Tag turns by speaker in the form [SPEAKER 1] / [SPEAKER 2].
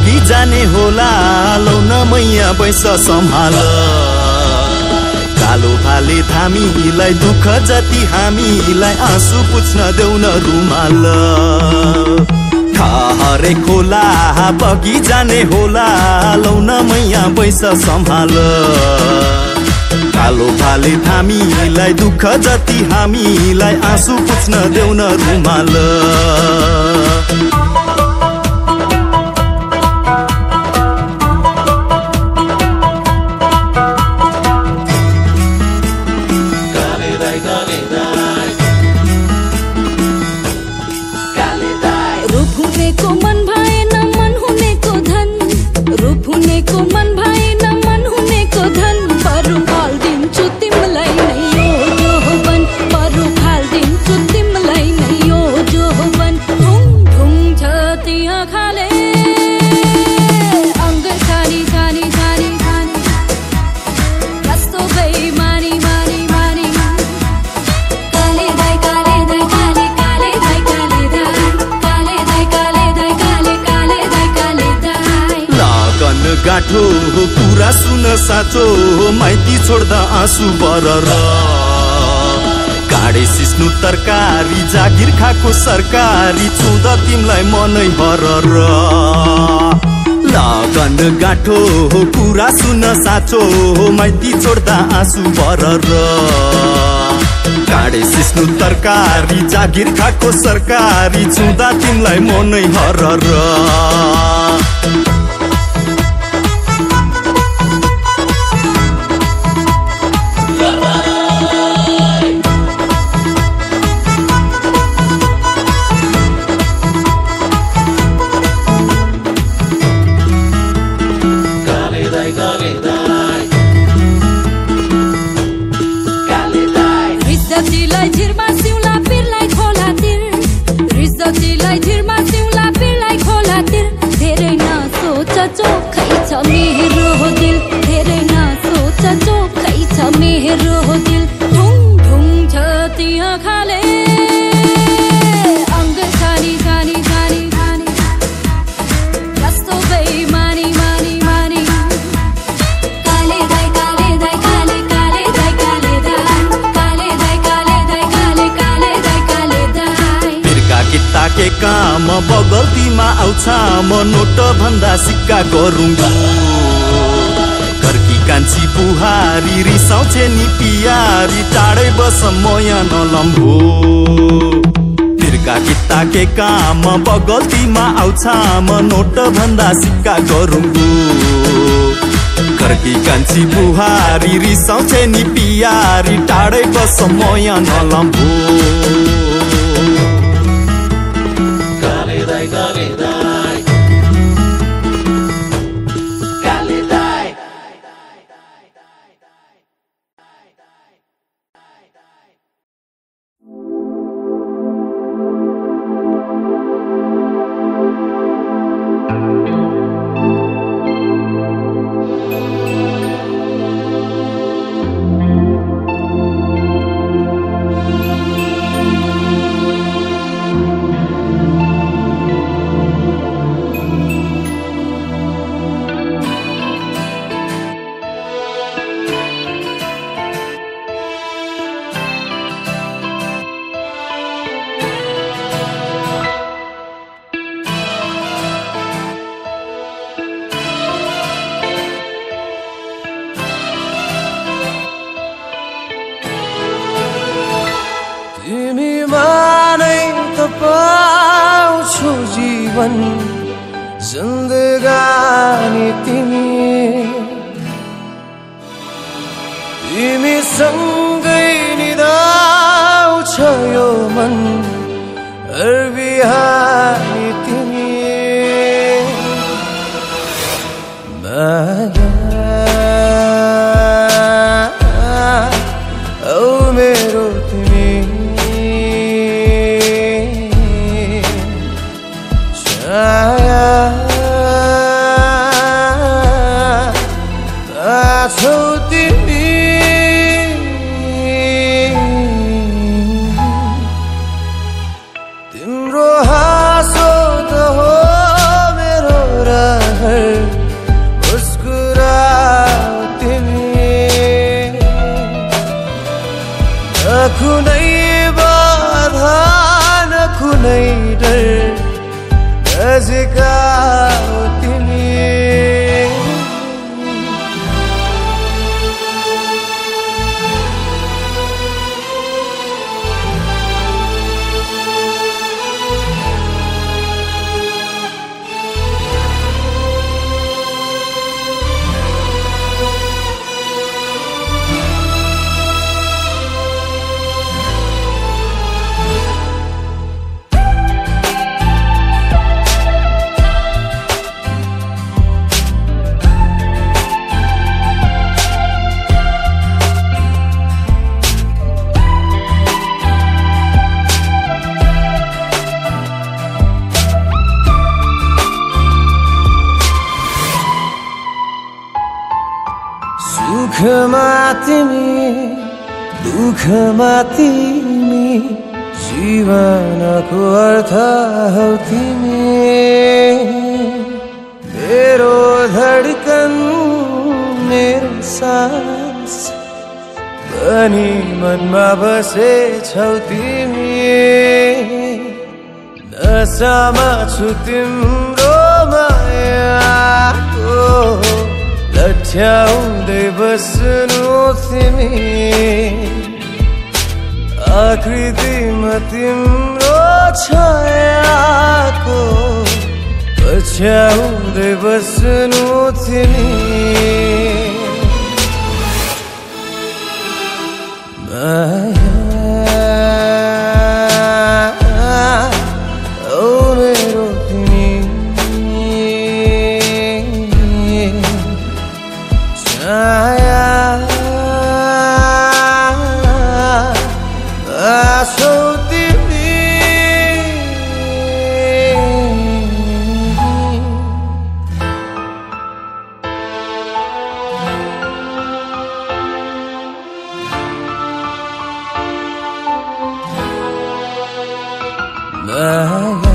[SPEAKER 1] बगी जाने होला लौ न मैया बैस सम्हाल कालो भाले थामीलाई दुःख जति हामीलाई आँसु पुछ्न देऊ न रुमाल हरे खोला बगी जाने होला लौ न मैया बैस सम्हाल कालो भाले थामीलाई दुःख जति हामीलाई आँसु पुछ्न देऊ न रुमाल गाठो कुरा सुन साँचो माइती छोड्दा आँसु बरर काँडे सिस्नु तरकारी जागिर खाको सरकारी छुँदा तिमलाई मनै हरर लगन गाठो कुरा सुन साँचो माइती छोड्दा आँसु बरर काँडे सिस्नु तरकारी जागिर खाको सरकारी छुँदा तिमलाई मनै हरर
[SPEAKER 2] चोखै छ मेरो दिल धेरै न सोच चोखै छ मेरो दिल ढुङ ढुङ छ त्यहाँ खाले अङ्ग सानी सानी सानी सानी कस्तो बेइमानी मानी मानी काले दाइ काले दाइ काले काले दाइ काले दाइ काले दाइ काले दाइ काले काले दाइ काले दाइ
[SPEAKER 1] बिर्का किता के काम बगल्तीमा आउँछ म नोट भन्दा सिक्का गरुङ्गु घरकी कान्छी बुहारी रिसाउँछे नि पियारी टाढै बस म यहाँ नलम्भो बिर्का किता के काम बगल्तीमा आउँछ म नोट भन्दा सिक्का गरुङ्गु घरकी कान्छी बुहारी रिसाउँछे नि पियारी टाढै बस म यहाँ नलम्भो
[SPEAKER 3] पाउँछु जीवन जिन्दगानी तिमी सँगै निदाउँछ यो मन हर बिहानी तिमी माया औ मेरो तिमी छाया छौ तिमी तिम्रो हाँसो त हो मेरो रहर कुनै बाधा न कुनै डर नजिका हो तिमी सुखमा तिमी दुःखमा तिमी जीवनको अर्थ हौ तिमी मेरो धडकन मेरो सास पनि मनमा बसेछौ तिमी नसामा छु तिम्रो मायाको लट्याउँदै बस्नु तिमी आकृतिमा तिम्रो छायाको पछ्याउँदै बस्नु तिमी माया ओ मेरो तिमी छाया आछौ तिमी माया